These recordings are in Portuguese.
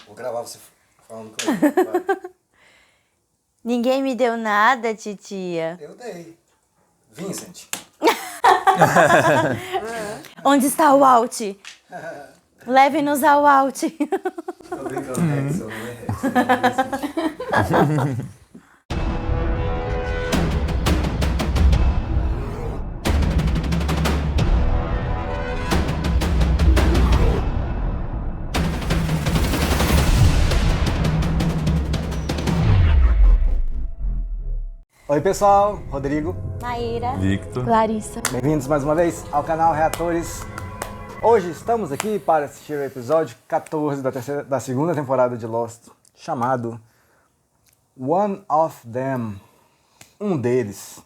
Vou gravar você falando com ele. Vai. Ninguém me deu nada, titia. Eu dei. Vincent. Onde está o Walt? Leve-nos ao Walt. Tô brincando, Rex, eu não é Rex, eu não é Vincent. Oi pessoal, Rodrigo. Maíra. Victor. Larissa. Bem-vindos mais uma vez ao canal Reatores. Hoje estamos aqui para assistir o episódio 14 da segunda temporada de Lost, chamado One of Them, um deles.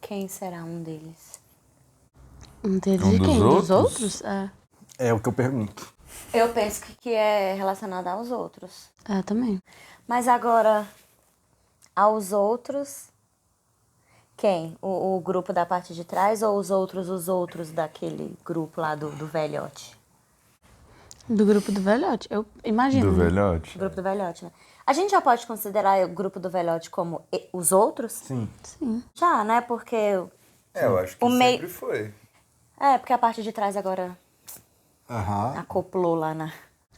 Quem será um deles? Um deles Um de dos quem? Dos outros? outros? É. É o que eu pergunto. Eu penso que é relacionado aos outros. É, também. Mas agora, aos outros, quem? O grupo da parte de trás ou os outros daquele grupo lá do velhote? Do grupo do velhote. Eu imagino. Do né? velhote. O grupo do velhote, né? A gente já pode considerar o grupo do velhote como os outros? Sim. Sim. Já, né? Porque... Eu acho que O meio- sempre foi. porque a parte de trás agora Aham. acoplou lá na...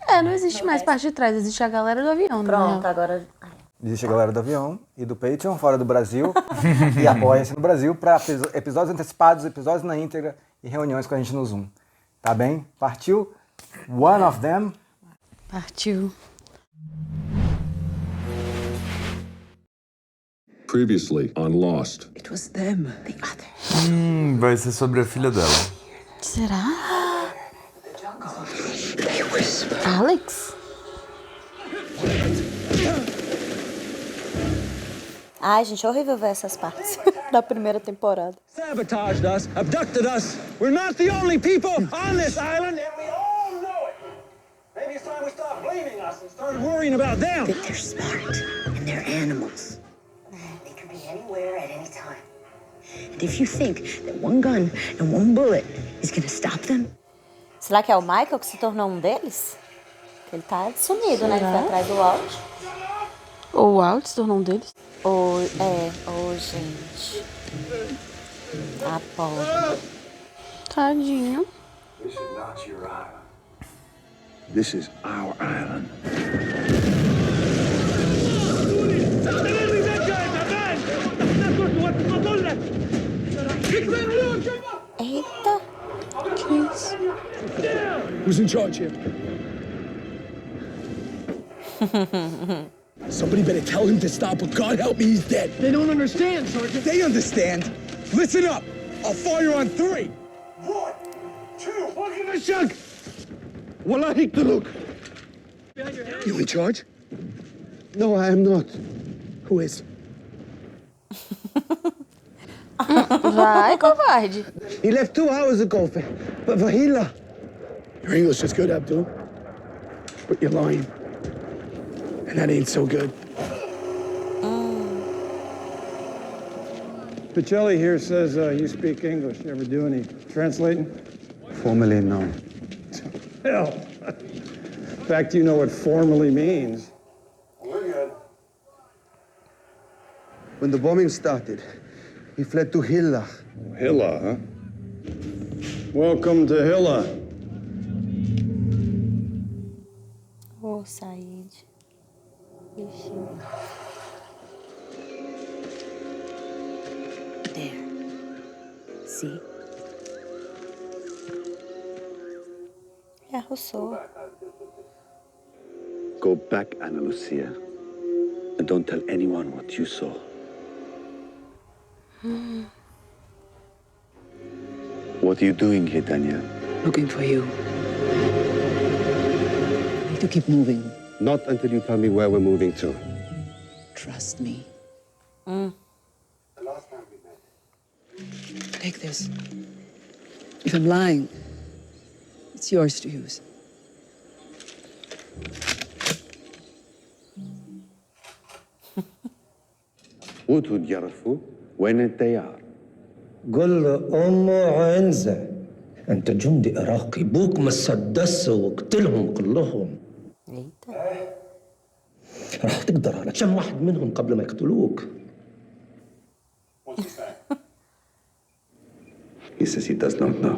É, não existe mais parte de trás, existe a galera do avião, né? Pronto, agora... Existe a galera do avião e do Patreon fora do Brasil e apoia-se no Brasil para episódios antecipados, episódios na íntegra e reuniões com a gente no Zoom. Tá bem? Partiu? One of Them. Partiu. Previously on Lost. It was them, the other. Vai ser sobre a filha dela. Será? They whisper. Alex? Ai, gente, é horrível ver essas partes da primeira temporada. Sabotaged us, abducted us. We're not the only people on this island, and we all know it. Maybe it's time we stop blaming us and started worrying about them. But they're smart, and they're animals. They can be anywhere at any time. And if you think that one gun and one bullet is gonna stop them, Será que é o Michael que se tornou um deles? Ele tá sumido, né? Ele foi atrás do Walt. Ou o Walt se tornou um deles? Gente. A pobre. Tadinho. This is our island. Eita. Que isso? Who's in charge here? Somebody better tell him to stop, but God help me, he's dead. They don't understand, Sergeant. They understand. Listen up. I'll fire on 3. 1, 2, fucking a shug. Well, I hate to look. You in charge? No, I am not. Who is? Vai, covarde. He left 2 hours ago for Vahila. Your English is good, Abdul. But you're lying. And that ain't so good. Pacelli here says you speak English. You ever do any translating? Formally, no. Hell. In fact, you know what formally means. We're good. When the bombing started, he fled to Hilla. Hilla, huh? Welcome to Hilla. Ô, Said. Bichinho. there. See? É, Rousseau. Go back, Ana Lucia, and don't tell anyone what you saw. What are you doing here, Daniel? Looking for you. I need to keep moving. Not until you tell me where we're moving to. Trust me. Take this. If I'm lying, it's yours to use. Would يعرفوا وين التيار. قل أمه عنزة أنت جندي عراقي بوك مسدس واقتلهم كلهم. Eita. راح تقدر على كم واحد منهم قبل ما يقتلوك. He says he does not know.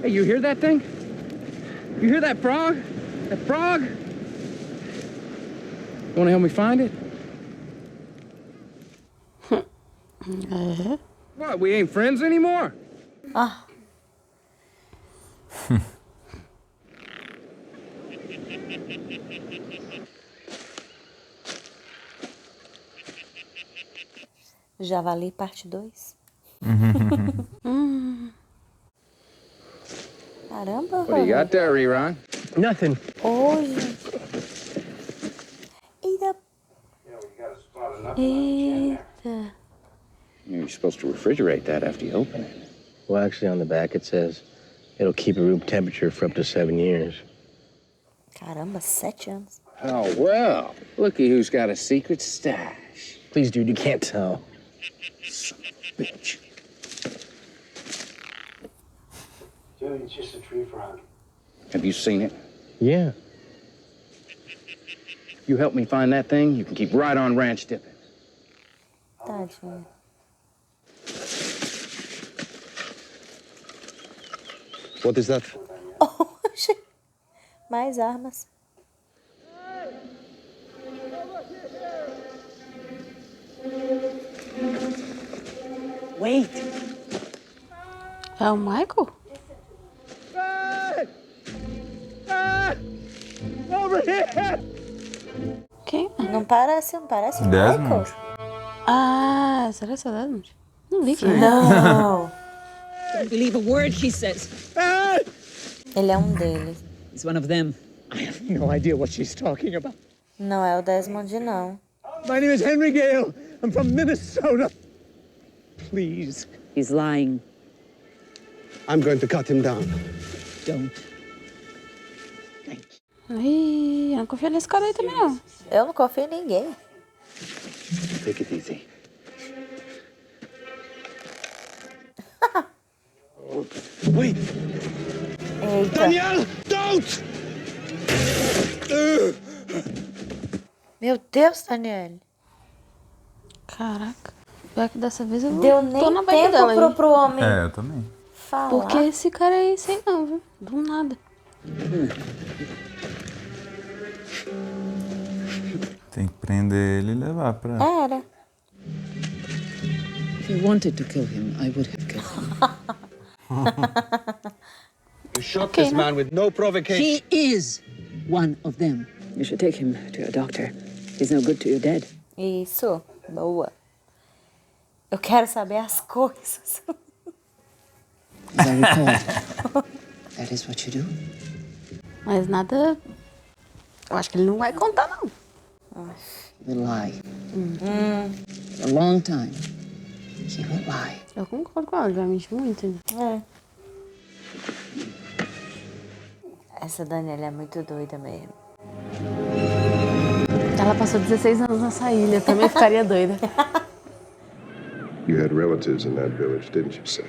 Hey, you hear that thing? You hear that frog? That frog? You wanna help me find it? What, we ain't friends anymore? Ah. Javali parte 2. Caramba, What do you got there, Rerun? Nothing. Oi. Eita. Eita. You're supposed to refrigerate that after you open it. Well, actually, on the back it says it'll keep at room temperature for up to 7 years. Caramba, 7 anos. Oh, well. Looky who's got a secret stash. Please, dude, you can't tell. Bitch. Dude, it's just a tree frog. Have you seen it? Yeah. You help me find that thing, you can keep right on ranch dipping. Tadinho. What is that? Oxi. Mais armas. Wait. É o Michael? Over here! Quem? Não parece o Desmond. Michael? Ah, será que é o Desmond? Não vi quem é. Não. Don't believe a word she says. Ele é um deles. He's one of them. I have no idea what she's talking about. Não é o Desmond, não. My name is Henry Gale. I'm from Minnesota. Please. He's lying. I'm going to cut him down. Don't. Ih, eu não confio nesse cara aí também, não. Eu não confio em ninguém. Take it easy. Wait! Eita. Danielle, don't! Meu Deus, Daniele. Caraca. Pior que dessa vez eu Deu tô nem na vibe dela tempo aí. pro homem É, eu também. falar. Porque esse cara aí, sei não, viu? Do nada. Tem que prender ele e levar pra... Era. If you wanted to kill him, I would have killed him. You shot this man with no provocation. He is one of them. You should take him to a doctor. He's no good to your dead. Isso. Boa. Eu quero saber as coisas. As I recall, that is what you do? Mas nada... Eu acho que ele não vai contar, não. He will lie. For a long time, he will lie. Eu concordo com ela, ele vai mentir muito. Né? É. Essa Daniela é muito doida mesmo. Ela passou 16 anos nessa ilha, eu também ficaria doida. You had relatives in that village, didn't you, Sam?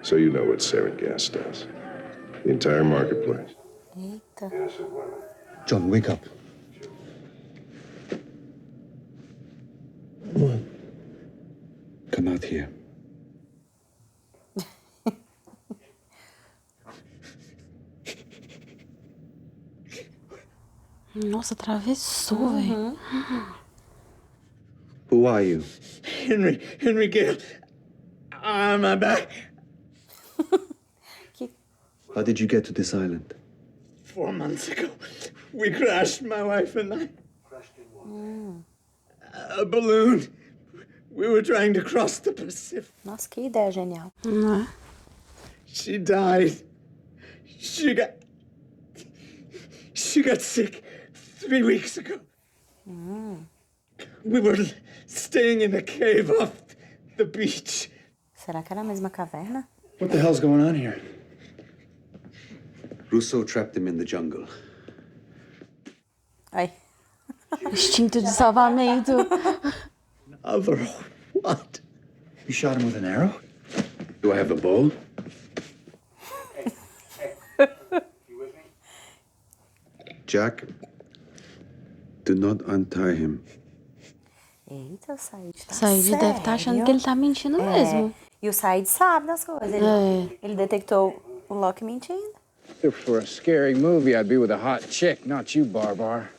So you know what sarin gas does. The entire marketplace. Eita. John, wake up. Come out here. Nossa, atravessou, velho. Who are you? Henry Gale. On my back. How did you get to this island? 4 months ago, we crashed, my wife and I. A balloon. We were trying to cross the Pacific. Nossa, que ideia genial. Não é? She died. She got sick 3 weeks ago. We were staying in a cave off the beach. Será que era a mesma caverna? What the hell's going on here? Rousseau trapped him in the jungle. Ai. Instinto de salvamento. Alvaro, what? You shot him with an arrow? Do I have a bowl? Jack, do not untie him. Eita, o Said tá Said deve estar achando que ele tá mentindo mesmo. E o Said sabe das coisas. Ele detectou o Locke mentindo. If for a scary movie, I'd be with a hot chick, not you, Barbar.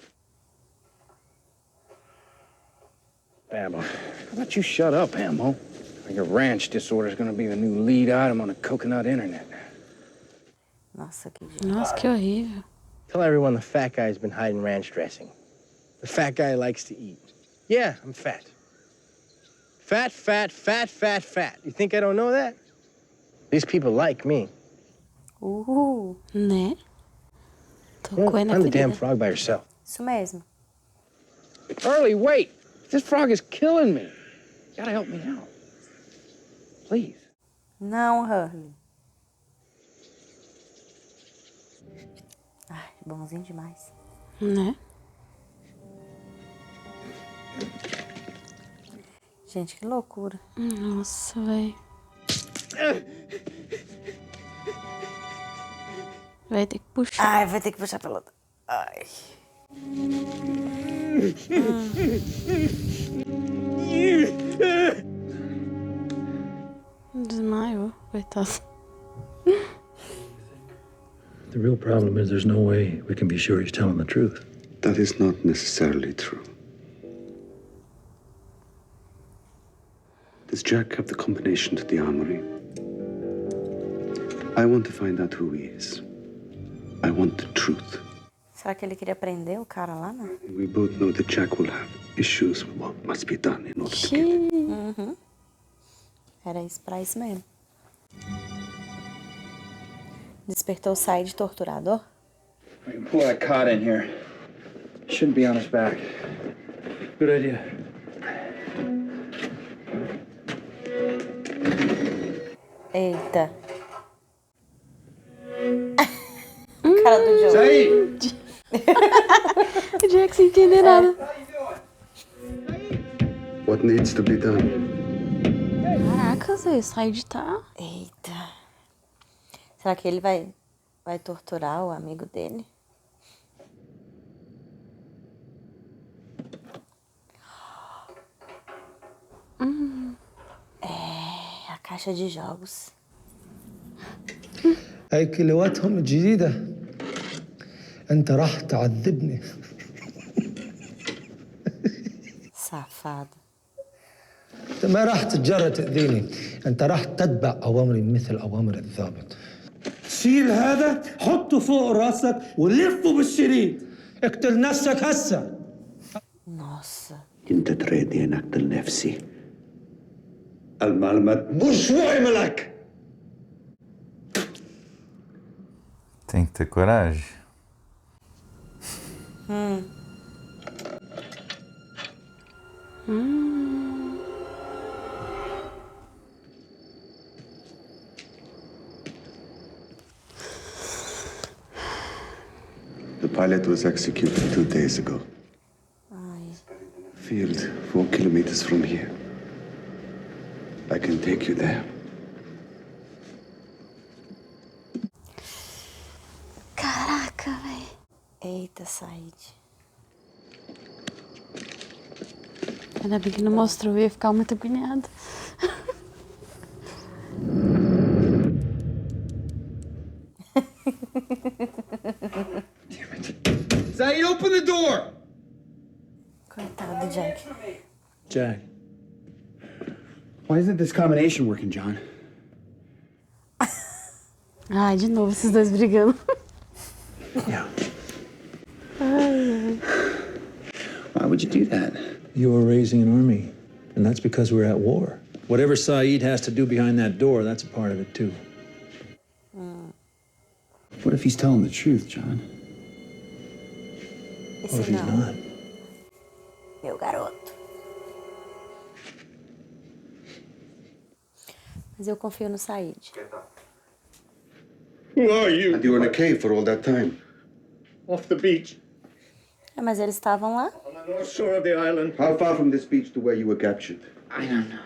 Ammo. How about you shut up, Ammo? Your ranch disorder is going to be the new lead item on the coconut internet. Nossa, que Nossa, que horrível. Tell everyone the fat guy's been hiding ranch dressing. The fat guy likes to eat. Yeah, I'm fat. Fat, fat, fat, fat, fat. You think I don't know that? These people like me. Né? Well, Tocou aí na find the damn ferida. frog by yourself. Isso mesmo. Early, wait! This frog is killing me. You gotta help me out. Please. Não, Hurley. Ai, bonzinho demais. Né? Gente, que loucura. Nossa, velho. Vai ter que puxar. Ai, vai ter que puxar pela outra. Ai. Desmaiou, coitado. The real problem is there's no way we can be sure he's telling the truth. That is not necessarily true. Does Jack have the combination to the armory? I want to find out who he is. I want the truth. Será que ele queria prender o cara lá, não? We both know that Jack will have issues with what must be done in order to get him. Uhum. Era isso pra isso mesmo. Despertou o Said torturador? I can pull that cot in here. Shouldn't be on his back. Good idea. Eita. Cara do Joe. Said! O Jack sem entender nada. What needs to be done? Caraca, Zé, Said tá... Eita. Será que ele vai torturar o amigo dele? É, a caixa de jogos. هاي كيلواتهم الجديدة أنت راح تعذبني. Safado. أنت ما راح تتجرأ تأذيني، أنت راح تتبع أوامري مثل أوامر الضابط. شيل هذا حطه فوق راسك ولفه بالشريط. اقتل نفسك هسه. Nossa. انت تريد انك اقتل نفسي. المعلومات مش وعملك. Tem que ter coragem. The pilot was executed 2 days ago. Field 4 kilometers from here. I can take you there. Caraca, velho. Eita, Said. Ainda bem que não mostrou, eu ia ficar muito agoniada. Said, open the door! Coitado do Jack. Jack. Why isn't this combination working, John? Ai, de novo esses dois brigando. Yeah. Ai, ai. Why would you do that? You were raising an army, and that's because we're at war. Whatever Saeed has to do behind that door, that's a part of it too. What if he's telling the truth, John? What if he's not? Meu garoto. Mas eu confio no Said. Who are you? And you were in a cave for all that time. Off the beach, É, mas eles estavam lá? on the north shore of the island. How far from this beach to where you were captured? I don't know.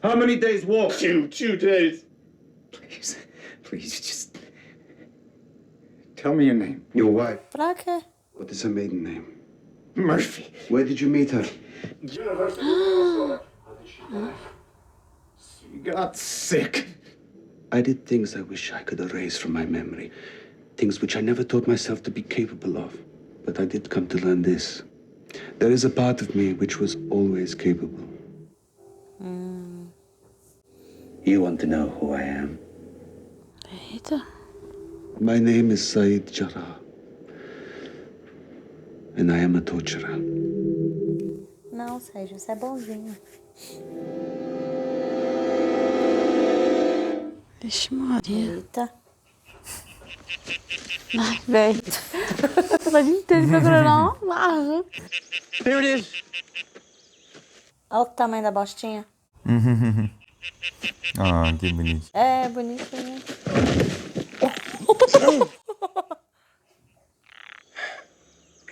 How many days walk? 2 days. Please, please, just tell me your name. Your wife. Pra quê? What is her maiden name? Murphy. Where did you meet her? She got sick. I did things I wish I could erase from my memory. Things which I never thought myself to be capable of. But I did come to learn this. There is a part of me which was always capable. You want to know who I am? Eita. My name is Saeed Jarrah. And I am a torturer. Não, Sérgio, você é bonzinho. Vixe, Maria. Eita. Ai, velho. Tô a gente inteiro procurando uma marra. There it is. Olha o tamanho da bostinha. Ah, que bonito. É, bonitinho.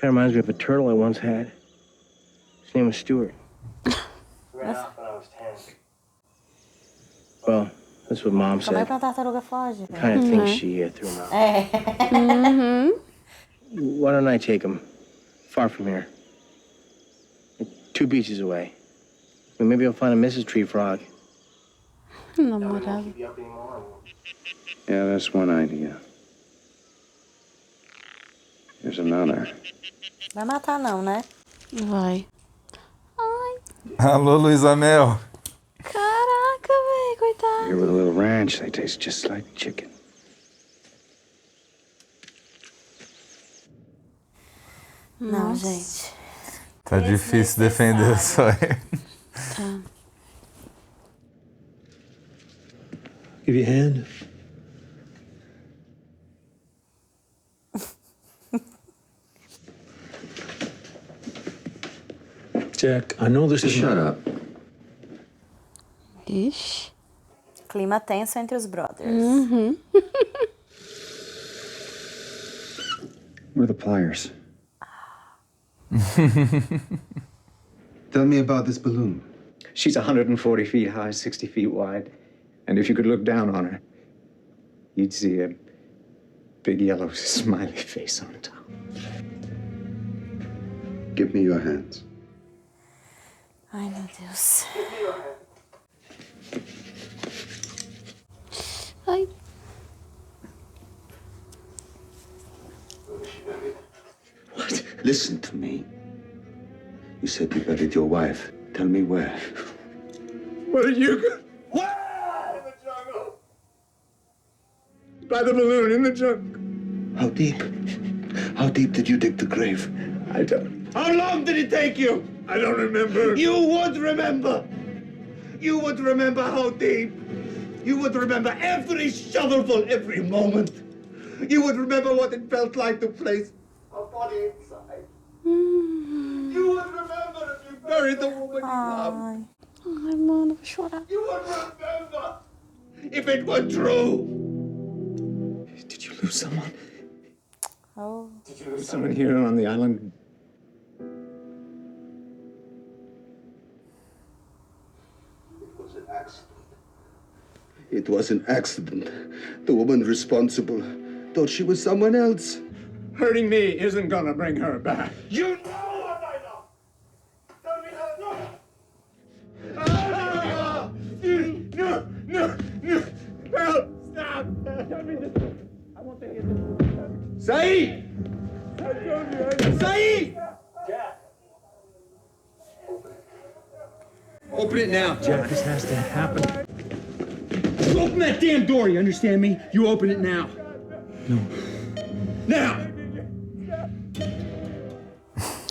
Kind of reminds me of a turtle I once had. His name was Stuart. Ran off when I was 10. Well, that's what Mom Como é said. que uma tartaruga foge? Kind of thinks she threw him out. É. Why don't I take him far from here? 2 beaches away. I mean, maybe I'll find a Mrs. Tree Frog. Namorado. Yeah, that's one idea. Here's another. Vai matar não, né? Vai. Alô, Luísa Mel. Caraca, velho, coitado. Here with a little ranch, they taste just like chicken. Não, gente. Tá difícil defender o sonho. Tá. Give you a hand? Jack, I know this is... Shut up. Ixi. Clima tenso entre os brothers. Where are the pliers? Tell me about this balloon. She's 140 feet high, 60 feet wide. And if you could look down on her, you'd see a big yellow smiley face on top. Give me your hands. Ai, meu Deus. Ai. What? Listen to me. You said you buried your wife. Tell me where. What are you... What? In the jungle. By the balloon in the jungle. How deep? How deep did you dig the grave? I don't... How long did it take you? I don't remember. You would remember. You would remember how deep. You would remember every shovelful, every moment. You would remember what it felt like to place a body inside. You would remember if you buried the woman you loved. Ai, mano, vou chorar. You would remember if it were true. Did you lose someone? Oh. Did you lose someone here on the island? It was an accident. The woman responsible thought she was someone else. Hurting me isn't gonna bring her back. You know what I know! Tell me No! Help! Stop! Tell me this. I want to hear this. Saeed! Saeed! Open it now, Jack. This has to happen. You open that damn door, you understand me? You open it now. No. Now!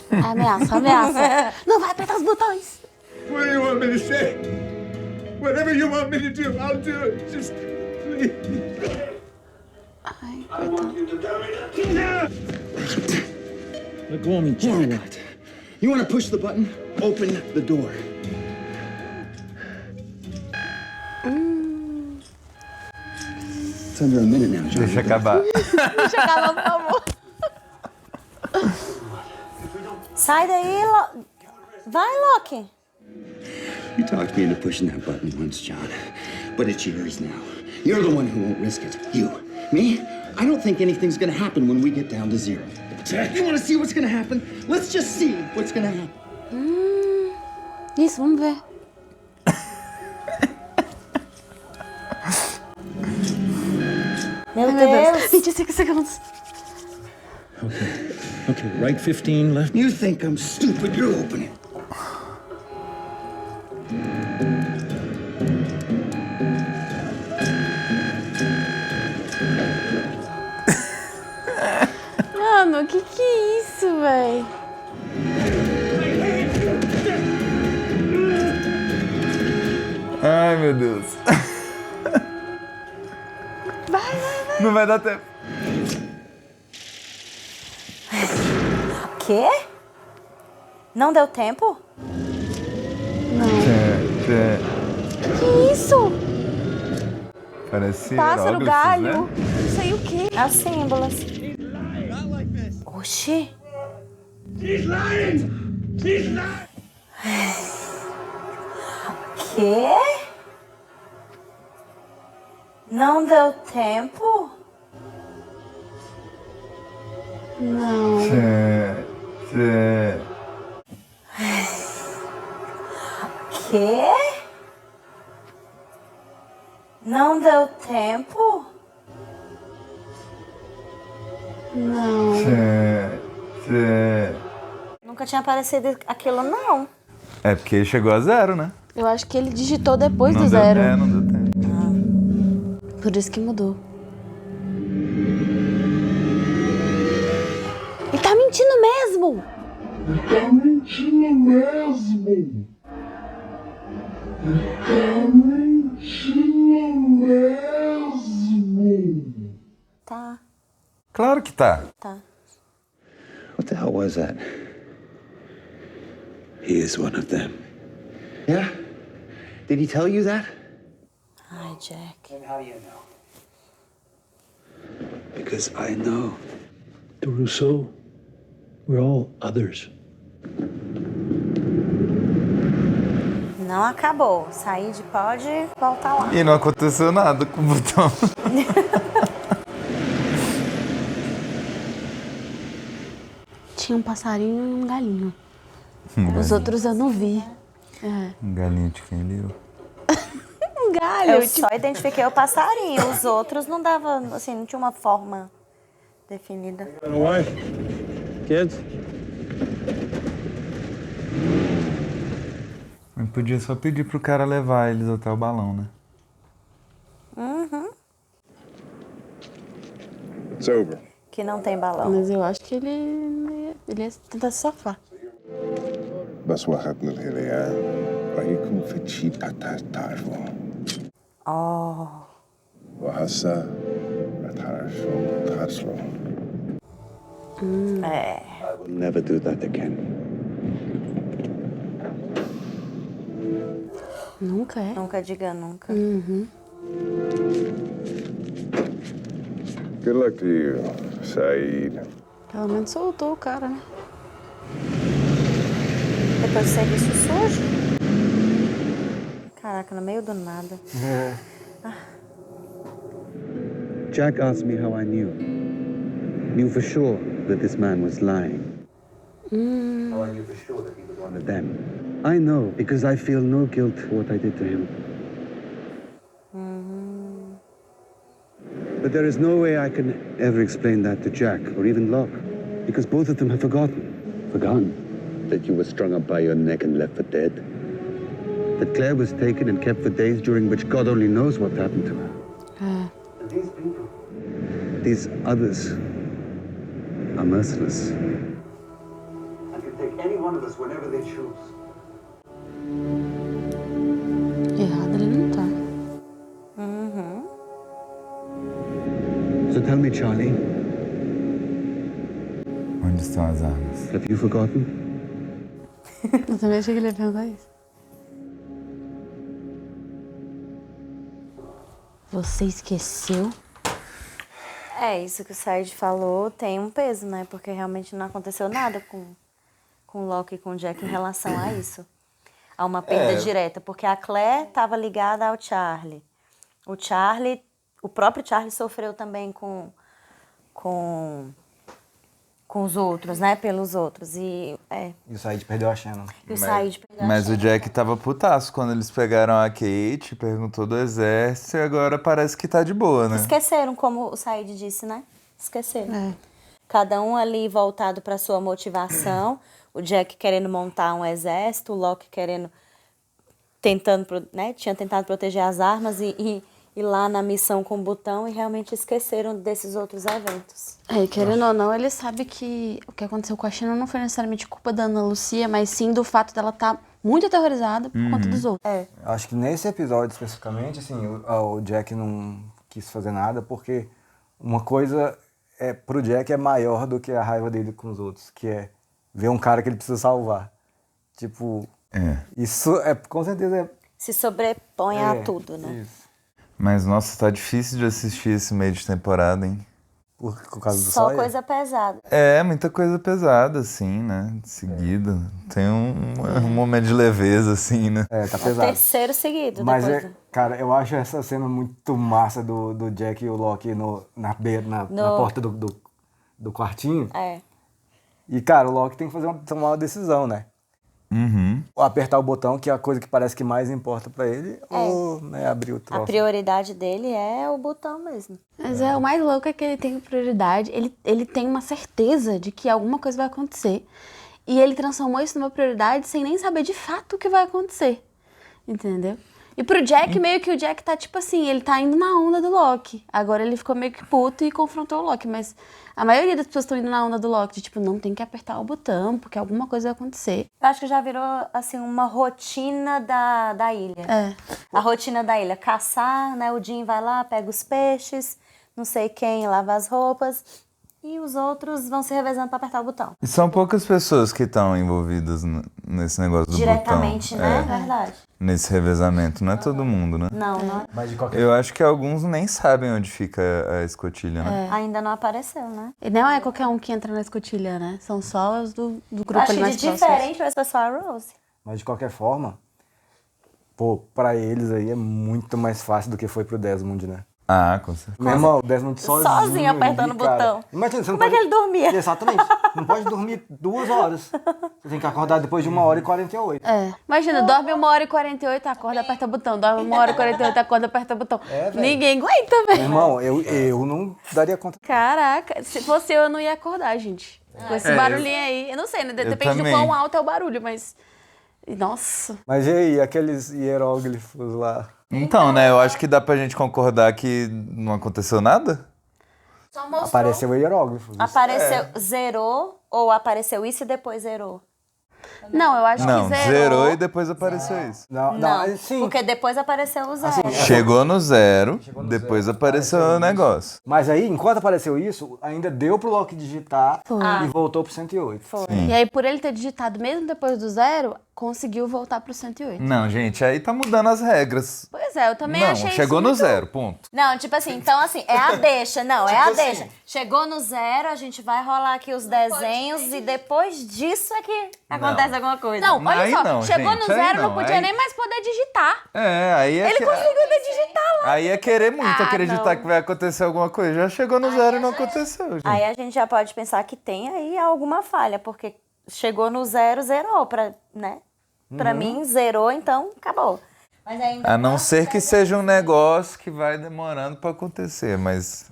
Ameaça, ameaça. Não vai apertar os botões. What do you want me to say? Whatever you want me to do, I'll do it. Just please. Ai, I want you to tell me that. No! Let go of me, Jack. What? You want to push the button? Open the door. It's under a minute now, John. Deixa acabar. Deixa acabar, por favor. Sai daí, vai, Loki. You talked me into pushing that button once, John. But it's yours now. You're the one who won't risk it. You. Me? I don't think anything's gonna happen when we get down to zero. Jack, you wanna see what's gonna happen? Let's just see what's gonna happen. Isso, vamos ver. Meu Deus. 25 segundos. Okay, right 15, left. You think I'm stupid? You open it. Mano, que é isso, véi? Ai, meu Deus. Vai. Não vai dar tempo. Quê? Não deu tempo? Que isso? Parece Pássaro, hieróglifos, galho. né? Não sei o quê. É os símbolos. Oxi. She's lying! She's lying! Quê? Não deu tempo? Não. Quê? Não deu tempo? Não. Nunca tinha aparecido aquilo, não. É porque chegou a 0, né? Eu acho que ele digitou depois Não do deu, 0. não deu tempo. Por isso que mudou. Ele tá mentindo mesmo! Tá mentindo mesmo! Tá mentindo mesmo! Tá. Claro que tá. Tá. What the hell was that? He is one of them. Yeah? Did he tell you that? Ai, Jack. And how do you know? Because I know. To Rousseau, we're all others. Não acabou. Sair de pode voltar lá. E não aconteceu nada com o botão. Tinha um passarinho e um galinho. Os galinho. outros eu não vi. É. Um galinho de quem liu? Um galho. Eu só identifiquei o passarinho. Os outros não dava, assim, não tinha uma forma definida. Wife? Kids? Mas podia só pedir pro cara levar eles até o balão, né? Uhum. It's over. Que não tem balão. Mas eu acho que ele ia tentar se safar. بس واخدنا الهليان رايكم في تشيب تعرفوا Oh. وهسا تعرفوا É. I will never do that again. Nunca é? Nunca diga nunca. Uhum. Good luck to you, Saeed. Pelo menos soltou o cara, né? Depois do serviço sujo. Caraca, no meio do nada. Jack asked me how I knew for sure that this man was lying. How I knew for sure that he was one of them. I know because I feel no guilt for what I did to him. But there is no way I can ever explain that to Jack or even Locke, because both of them have forgotten. Forgotten that you were strung up by your neck and left for dead. That Claire was taken and kept for days during which God only knows what happened to her. É. And these people, these others, are merciless. And can take any one of us whenever they choose. Errado ele não tá. Uhum. So tell me, Charlie, Onde estão as armas? have you forgotten? Eu também achei que ele ia perguntar isso. Você esqueceu? É, isso que o Said falou tem um peso, né? Porque realmente não aconteceu nada com o Locke e com o Jack em relação a isso. A uma perda direta. Porque a Claire estava ligada ao Charlie. O Charlie o próprio Charlie sofreu também com os outros, né? Pelos outros. E o Said perdeu a Shannon. E o Said perdeu a Mas Shannon. o Jack tava putaço quando eles pegaram a Kate, perguntou do exército e agora parece que tá de boa, né? Esqueceram, como o Said disse, né? Esqueceram. Cada um ali voltado para sua motivação. O Jack querendo montar um exército, o Locke tinha tentado proteger as armas e lá na missão com o Botão e realmente esqueceram desses outros eventos. Querendo ou não, ele sabe que o que aconteceu com a Shannon não foi necessariamente culpa da Ana Lucia, mas sim do fato dela estar muito aterrorizada por conta dos outros. Acho que nesse episódio especificamente, assim, o Jack não quis fazer nada porque uma coisa pro Jack é maior do que a raiva dele com os outros, que é ver um cara que ele precisa salvar. Tipo, isso com certeza se sobrepõe a tudo, né? Isso. Mas, nossa, tá difícil de assistir esse meio de temporada, hein? Por causa do Só coisa pesada. Muita coisa pesada, assim, né? Seguido. Tem um momento de leveza, assim, né? Tá pesado. Terceiro seguido. Mas, depois cara, eu acho essa cena muito massa do Jack e o Locke na porta do quartinho. E, cara, o Locke tem que tomar uma decisão, né? Apertar o botão, que é a coisa que parece que mais importa pra ele, ou abrir o troço. A prioridade dele é o botão mesmo. Mas o mais louco é que ele tem prioridade, ele tem uma certeza de que alguma coisa vai acontecer. E ele transformou isso numa prioridade sem nem saber de fato o que vai acontecer. Entendeu? E pro Jack, meio que o Jack tá tipo assim, ele tá indo na onda do Locke. Agora ele ficou meio que puto e confrontou o Locke, mas a maioria das pessoas estão indo na onda do Locke, de tipo, não tem que apertar o botão, porque alguma coisa vai acontecer. Eu acho que já virou, assim, uma rotina da ilha. A rotina da ilha, caçar, né? O Jim vai lá, pega os peixes, não sei quem lava as roupas, e os outros vão se revezando pra apertar o botão. E são poucas pessoas que estão envolvidas nesse negócio do diretamente, botão. né? Verdade. Nesse revezamento. Não é todo mundo, né? Não. Mas de qualquer Eu acho que alguns nem sabem onde fica a escotilha, né? Ainda não apareceu, né? E não é qualquer um que entra na escotilha, né? São só os do grupo Acho ali que mais de próximos. diferente vai ser só a Rose. Mas de qualquer forma, pra eles aí é muito mais fácil do que foi pro Desmond, né? Com certeza. Meu irmão, o Desmond sozinho apertando ali, o botão. Imagina, você não Como é que ele dormia? Exatamente. Não pode dormir 2 horas. Você tem que acordar depois de 1h48. Imagina, dorme 1h48, acorda, aperta o botão. Dorme 1h48, acorda, aperta o botão. Ninguém aguenta, velho. Meu irmão, eu não daria conta. Caraca, se fosse eu não ia acordar, gente. Com esse barulhinho aí. Eu não sei, né? Depende do quão alto é o barulho, mas... Nossa. Mas e aí, aqueles hieróglifos lá? Então, né? Eu acho que dá pra gente concordar que não aconteceu nada. Só mostrou. Apareceu o hieróglifo. Apareceu, zerou, ou apareceu isso e depois zerou? Não, eu acho que zerou e depois apareceu isso. Não, sim. porque depois apareceu o zero. Chegou no zero, depois apareceu o negócio. Mas aí, enquanto apareceu isso, ainda deu pro Locke digitar e voltou pro 108. E aí, por ele ter digitado mesmo depois do zero, conseguiu voltar pro 108. Não, gente, aí tá mudando as regras. Pois é, eu também achei chegou isso no muito... zero, ponto. Não, tipo assim, então assim, é a deixa. Não, é a deixa. Chegou no zero, a gente vai rolar aqui os desenhos e depois disso é que acontece alguma coisa. Não, olha Aí só, não, chegou gente, no aí zero, não não, podia aí- nem mais poder digitar. Aí é Ele conseguiu ainda digitar lá. Aí é querer muito acreditar não. que vai acontecer alguma coisa. Já chegou no zero e não aconteceu, gente. Aí a gente já pode pensar que tem aí alguma falha, porque chegou no zero, zerou, né? Pra mim, zerou, então acabou. Mas ainda A não ser que seja um negócio que vai demorando pra acontecer, mas...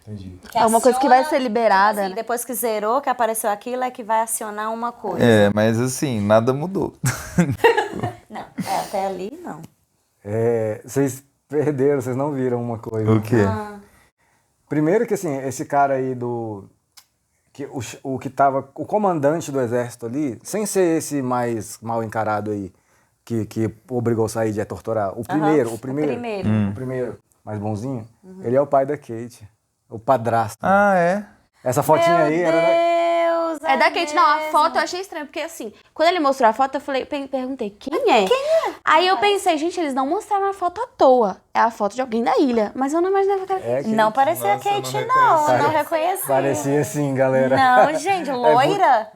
Entendi. É uma coisa que vai ser liberada, assim, né? depois que zerou, que apareceu aquilo, é que vai acionar uma coisa. Mas assim, nada mudou. Não, até ali não. Vocês perderam, vocês não viram uma coisa. O quê? Primeiro que assim, esse cara aí o que tava, o comandante do exército ali, sem ser esse mais mal encarado aí, que obrigou o Said a torturar. O primeiro, mais bonzinho, ele é o pai da Kate. O padrasto. É? Essa fotinha aí era Deus, É da Kate. Não, a foto eu achei estranha, porque assim, quando ele mostrou a foto, eu falei, perguntei, quem é? Aí eu pensei, gente, eles não mostraram a foto à toa. É a foto de alguém da ilha. Mas eu não imaginava que era... Não parecia a Kate, não reconheci. Parecia assim, galera. Não, gente, loira.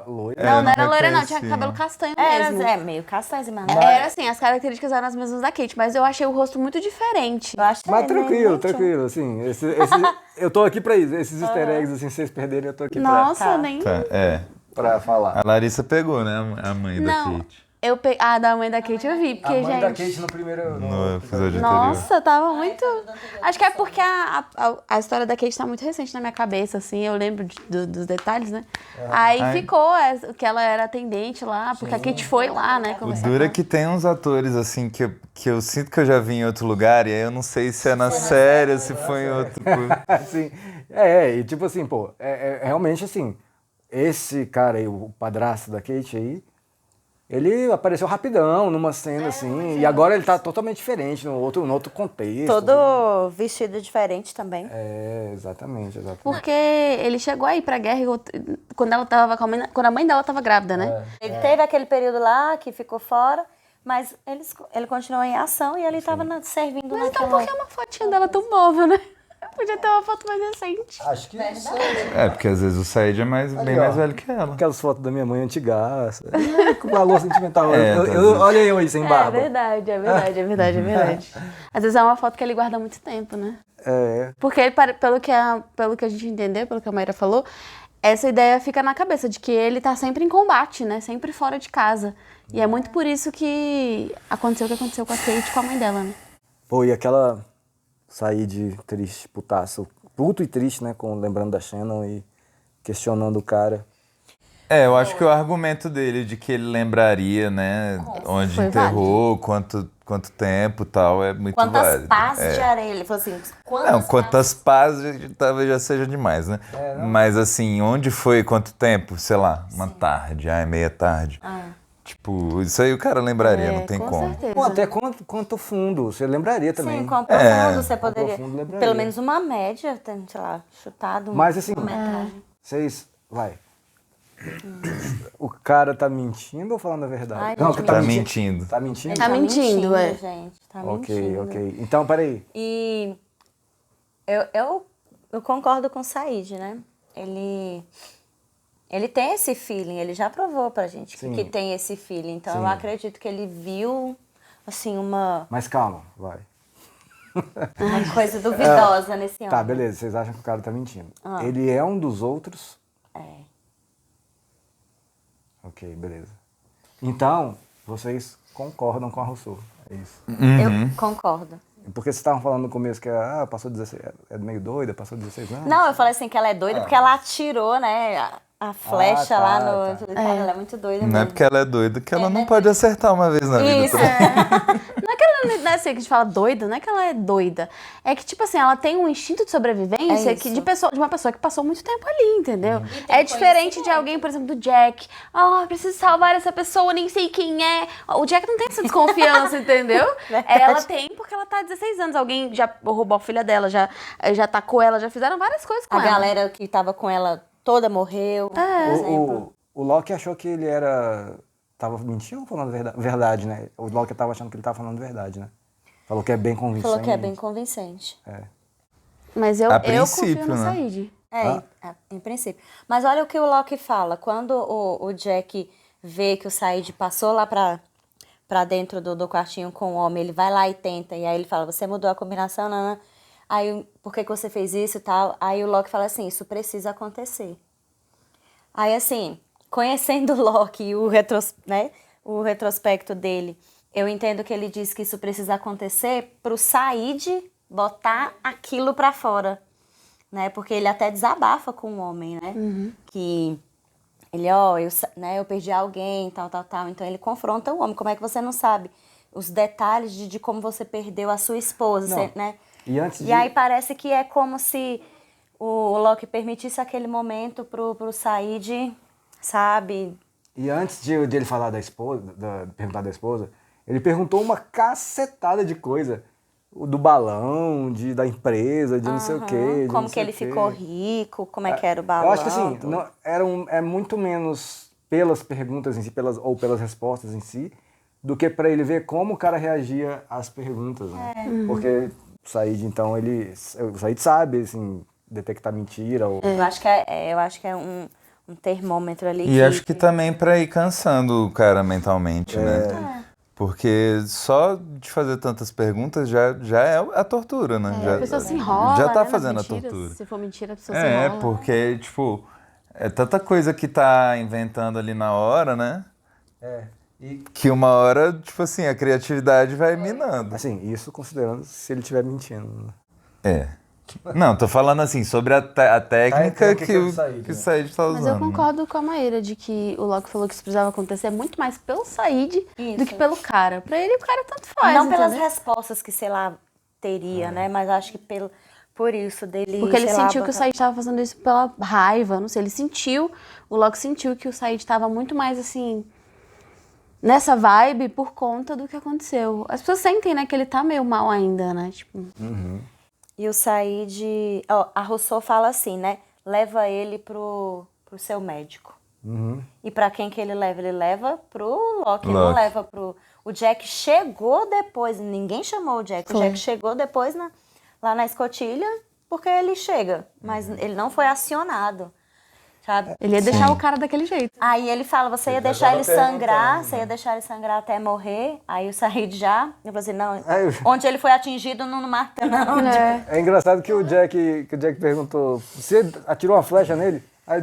loira. Não era loira não, tinha cabelo castanho mesmo. Meio castanho, mas Era assim, as características eram as mesmas da Kate, mas eu achei o rosto muito diferente. Eu achei, mas tranquilo, assim, eu tô aqui pra isso, esses easter eggs, assim, se vocês perderem, eu tô aqui Nossa, nem... pra falar. A Larissa pegou, né, a mãe da Kate. Da mãe da Kate eu vi, porque, a mãe gente... da Kate no primeiro... No episódio Nossa, tava muito... Acho que é porque a história da Kate tá muito recente na minha cabeça, assim, eu lembro dos detalhes, né? Aí ficou que ela era atendente lá, porque a Kate foi lá, né? O duro é que tem uns atores, assim, que eu sinto que eu já vi em outro lugar, e aí eu não sei se é na série ou se foi em outro... Assim, e tipo assim, pô, realmente assim, esse cara aí, o padrasto da Kate aí, ele apareceu rapidão numa cena, assim, e agora ele tá totalmente diferente, no outro contexto. Todo vestido diferente também. Exatamente. Porque ele chegou aí pra guerra quando a mãe dela tava grávida, né? Ele teve aquele período lá que ficou fora, mas ele continuou em ação e ele tava servindo naquela... Mas então por que uma fotinha dela tão nova, né? Podia ter uma foto mais recente. Acho que isso. Porque às vezes o Said é bem mais velho que ela. Aquelas fotos da minha mãe antigaça. Com valor sentimental. Olha eu aí, sem barba. É verdade. Às vezes é uma foto que ele guarda há muito tempo, né? Porque ele, pelo que a gente entendeu, pelo que a Mayra falou, essa ideia fica na cabeça de que ele tá sempre em combate, né? Sempre fora de casa. E é muito por isso que aconteceu o que aconteceu com a Kate e com a mãe dela, né? Pô, e aquela... Sair de triste, putaço, puto e triste, né, lembrando da Shannon e questionando o cara. Eu acho que o argumento dele de que ele lembraria, né, onde enterrou, quanto tempo e tal, é muito válido. Quantas pás de areia, ele falou assim, quantas pás talvez já seja demais, né? Mas assim, onde foi, quanto tempo, sei lá, uma tarde, meia tarde. Tipo, isso aí o cara lembraria, não tem como. Certeza. Bom, até quanto fundo, você lembraria também. Sim, quanto profundo você poderia. Pelo menos uma média, sei lá, chutado. Mas assim, vocês, o cara tá mentindo ou falando a verdade? Não, tá mentindo. Tá mentindo? Tá mentindo, gente. Tá mentindo. Ok. Então, peraí. E eu concordo com o Said, né? Ele tem esse feeling, ele já provou pra gente que tem esse feeling. Então eu acredito que ele viu, assim, uma... Mas calma, vai. Uma coisa duvidosa nesse homem. Tá, beleza, vocês acham que o cara tá mentindo. Ele é um dos outros? Ok, beleza. Então, vocês concordam com a Rousseau, é isso? Eu concordo. Porque vocês estavam falando no começo que passou 16, é meio doida, passou 16 anos? Não, eu falei assim que ela é doida porque ela atirou, né, a flecha lá no... Cara, ela é muito doida mesmo. Não é porque ela é doida que ela não pode acertar uma vez na vida. Isso, Não é que ela não é assim, que a gente fala doida, não é que ela é doida. É que, tipo assim, ela tem um instinto de sobrevivência de uma pessoa que passou muito tempo ali, entendeu? É diferente de alguém, por exemplo, do Jack. Preciso salvar essa pessoa, nem sei quem é. O Jack não tem essa desconfiança, entendeu? Ela tem porque ela tá há 16 anos. Alguém já roubou a filha dela, já atacou ela, já fizeram várias coisas com ela. A galera que tava com ela toda morreu, por exemplo. O Loki achou que ele tava mentindo ou falando verdade, né? O Loki tava achando que ele tava falando verdade, né? Falou que é bem convincente. Falou que é bem convincente. Mas eu confio no Said. Em princípio. Mas olha o que o Loki fala. Quando o Jack vê que o Said passou lá pra dentro do quartinho com o homem, ele vai lá e tenta. E aí ele fala, você mudou a combinação, não. Aí, por que você fez isso e tal? Aí o Loki fala assim, isso precisa acontecer. Aí, assim, conhecendo o Loki e o retrospecto dele, eu entendo que ele diz que isso precisa acontecer pro Said botar aquilo pra fora, né? Porque ele até desabafa com o homem, né? Que ele, eu perdi alguém, tal. Então ele confronta o homem. Como é que você não sabe os detalhes de como você perdeu a sua esposa, né? E aí parece que é como se o Loki permitisse aquele momento pro Said, sabe? E antes de ele falar da esposa, perguntar da esposa, ele perguntou uma cacetada de coisa. Do balão, da empresa, de não sei o quê. Como que ele ficou rico, como é que era o balão. Eu acho que assim, é muito menos pelas perguntas em si, ou pelas respostas em si, do que para ele ver como o cara reagia às perguntas, né? Porque o Said, então, o Said sabe, assim, detectar mentira. Ou... Eu acho que é um termômetro ali. E acho que também pra ir cansando o cara mentalmente, né? Porque só de fazer tantas perguntas já é a tortura, né? A pessoa se enrola, já tá né, fazendo nas a mentiras. tortura. Se for mentira, a pessoa se enrola. Porque, tipo, é tanta coisa que tá inventando ali na hora, né? Que uma hora, tipo assim, a criatividade vai minando. Assim, isso considerando se ele estiver mentindo. Não, tô falando assim, sobre a técnica que o Said tá usando. Mas eu concordo com a Maíra de que o Locke falou que isso precisava acontecer muito mais pelo Said do que pelo cara. Pra ele, o cara tanto faz, Não pelas entendeu? respostas que, sei lá, teria, né? Mas acho que por isso dele... Porque ele sei lá, sentiu que o Said estava fazendo isso pela raiva, não sei, o Locke sentiu que o Said estava muito mais, assim, nessa vibe por conta do que aconteceu. As pessoas sentem, né, que ele tá meio mal ainda, né, tipo... E o Said... a Rousseau fala assim, né? Leva ele pro seu médico. E pra quem que ele leva? Ele leva pro Locke, ele não leva pro... O Jack chegou depois, ninguém chamou o Jack. O Jack chegou depois lá na escotilha, porque ele chega. Mas ele não foi acionado, sabe? Ele ia deixar o cara daquele jeito. Aí ele fala, você ia deixar ele sangrar, você ia deixar ele sangrar até morrer. Aí o Said já... Eu falei assim, não, onde ele foi atingido não marca não. É engraçado que o Jack perguntou, você atirou uma flecha nele? Aí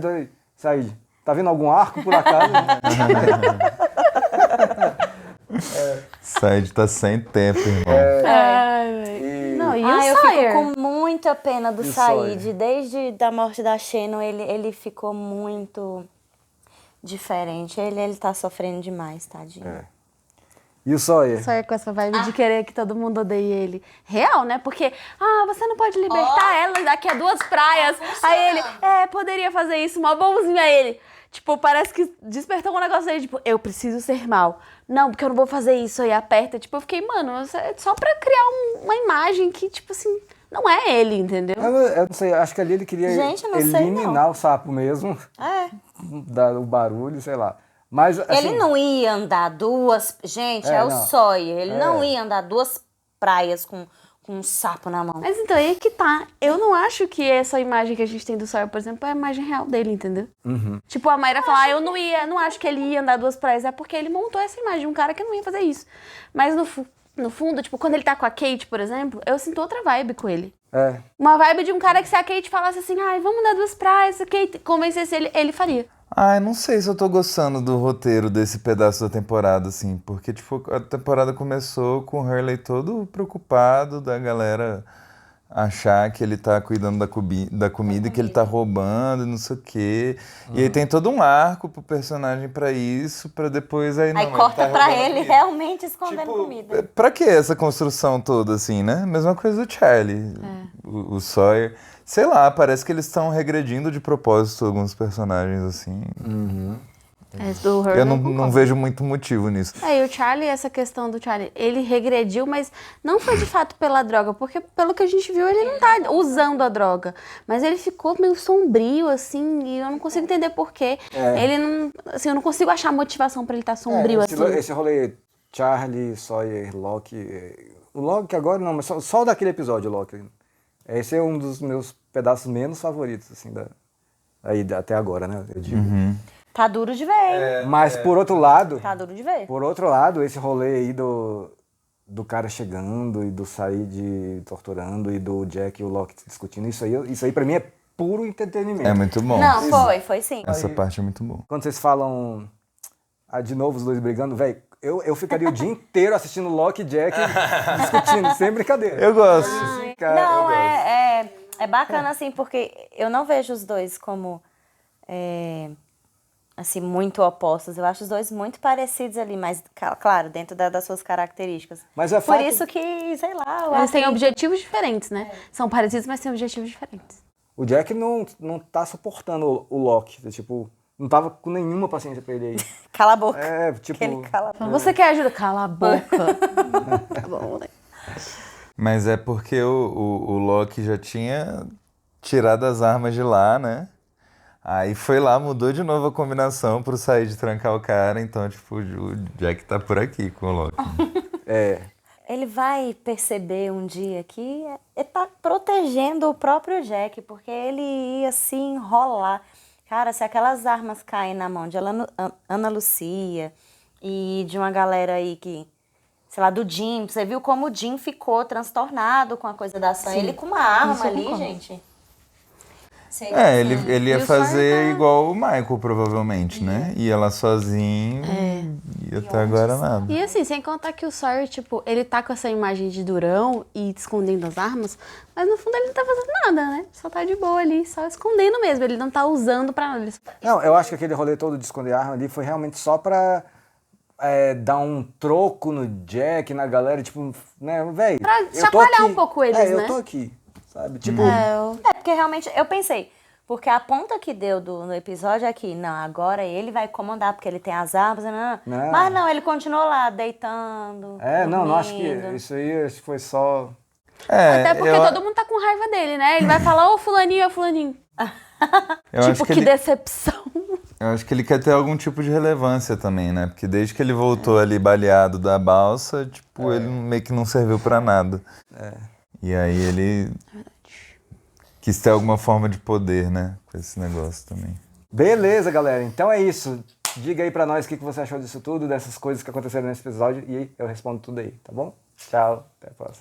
Said, tá vendo algum arco por acaso? Said tá sem tempo, irmão. Não, e o eu Sawyer? fico com muita pena do E o Said. Sawyer? Desde a morte da Shannon, ele ficou muito diferente. Ele tá sofrendo demais, tadinho. E o Sawyer? Sawyer com essa vibe de querer que todo mundo odeie ele. Real, né? Porque, você não pode libertar ela daqui a 2 praias. Aí ele, poderia fazer isso, mó bonzinho a ele. Tipo, parece que despertou um negócio aí, tipo, eu preciso ser mal. Não, porque eu não vou fazer isso. Aí aperta. Tipo, eu fiquei, mano, é só pra criar uma imagem que, tipo assim, não é ele, entendeu? Eu não sei, acho que ali ele queria Gente, eu não sei, eliminar o sapo mesmo. O barulho, sei lá. Mas, assim, Ele não ia andar 2... Gente, é o não. Sawyer. Ele não ia andar 2 praias com um sapo na mão. Mas então, aí que tá. Eu não acho que essa imagem que a gente tem do Sawyer, por exemplo, é a imagem real dele, entendeu? Tipo, a Mayra fala, eu não acho que ele ia andar 2 praias. É porque ele montou essa imagem de um cara que não ia fazer isso. Mas no fundo, tipo, quando ele tá com a Kate, por exemplo, eu sinto outra vibe com ele. Uma vibe de um cara que se a Kate falasse assim, vamos dar 2 praias, se a Kate convencesse ele faria. Não sei se eu tô gostando do roteiro desse pedaço da temporada, assim, porque, tipo, a temporada começou com o Hurley todo preocupado da galera achar que ele tá cuidando da comida e que ele tá roubando e não sei o quê. E aí tem todo um arco pro personagem pra isso, pra depois aí não... Aí corta pra ele realmente escondendo Tipo, comida. Pra que essa construção toda, assim, né? Mesma coisa do Charlie, o Sawyer. Sei lá, parece que eles estão regredindo de propósito alguns personagens, assim. Do Hurley, Eu não vejo muito motivo nisso. E o Charlie, essa questão do Charlie, ele regrediu, mas não foi de fato pela droga, porque pelo que a gente viu, ele não tá usando a droga. Mas ele ficou meio sombrio, assim, e eu não consigo entender por quê. Ele não... Assim, eu não consigo achar motivação pra ele estar sombrio, assim. Esse rolê Charlie, Sawyer, Locke... O Locke agora não, mas só daquele episódio, Locke. Esse é um dos meus pedaços menos favoritos, assim, aí até agora, né? Eu digo. Tá duro de ver, hein? Mas por outro lado... Tá duro de ver. Por outro lado, esse rolê aí do cara chegando e do Said torturando e do Jack e o Locke discutindo, isso aí pra mim é puro entretenimento. É muito bom. Não, foi sim. Essa parte é muito boa. Quando vocês falam de novo os dois brigando, velho, eu ficaria o dia inteiro assistindo Locke e Jack discutindo, sem brincadeira. Eu gosto. Não, é bacana assim, porque eu não vejo os dois como assim, muito opostos. Eu acho os dois muito parecidos ali, mas, claro, dentro das suas características. Mas é por isso que, sei lá... Eles têm objetivos diferentes, né? São parecidos, mas têm objetivos diferentes. O Jack não tá suportando o Locke, tipo... Não tava com nenhuma paciência pra ele aí. Cala a boca. Tipo... Ele cala a boca. Você quer ajuda? Cala a boca. Tá bom, né? Mas é porque o Locke já tinha tirado as armas de lá, né? Aí foi lá, mudou de novo a combinação pro Said trancar o cara. Então, tipo, o Jack tá por aqui com o Locke. Ele vai perceber um dia que ele tá protegendo o próprio Jack, porque ele ia se enrolar. Cara, se aquelas armas caem na mão de Ana Lucia e de uma galera aí que, sei lá, do Jim, você viu como o Jim ficou transtornado com a coisa da Sam. Sim. Ele com uma arma Isso eu ali, concordo. gente. Ele ia E o fazer Sawyer tá- igual o Michael, provavelmente, né? Ia lá sozinho e até agora nada. E assim, sem contar que o Sawyer, tipo, ele tá com essa imagem de durão e escondendo as armas, mas no fundo ele não tá fazendo nada, né? Só tá de boa ali, só escondendo mesmo. Ele não tá usando pra nada. Não, eu acho que aquele rolê todo de esconder arma ali foi realmente só pra dar um troco no Jack, na galera, tipo, né, velho. Pra eu tô chacoalhar aqui. um pouco eles, né? Eu tô aqui, sabe? Tipo, Porque realmente, eu pensei, porque a ponta que deu no episódio é que, não, agora ele vai comandar, porque ele tem as armas, Não. mas não, ele continuou lá, deitando, não acho que dormindo. isso aí acho que foi só... Até porque todo mundo tá com raiva dele, né? Ele vai falar, ô fulaninho, ô fulaninho. Eu acho Tipo, que que ele- decepção. Eu acho que ele quer ter algum tipo de relevância também, né? Porque desde que ele voltou ali baleado da balsa, tipo, ele meio que não serviu pra nada. E aí ele quis ter alguma forma de poder, né? Com esse negócio também. Beleza, galera. Então é isso. Diga aí pra nós o que você achou disso tudo, dessas coisas que aconteceram nesse episódio, e eu respondo tudo aí, tá bom? Tchau, até a próxima.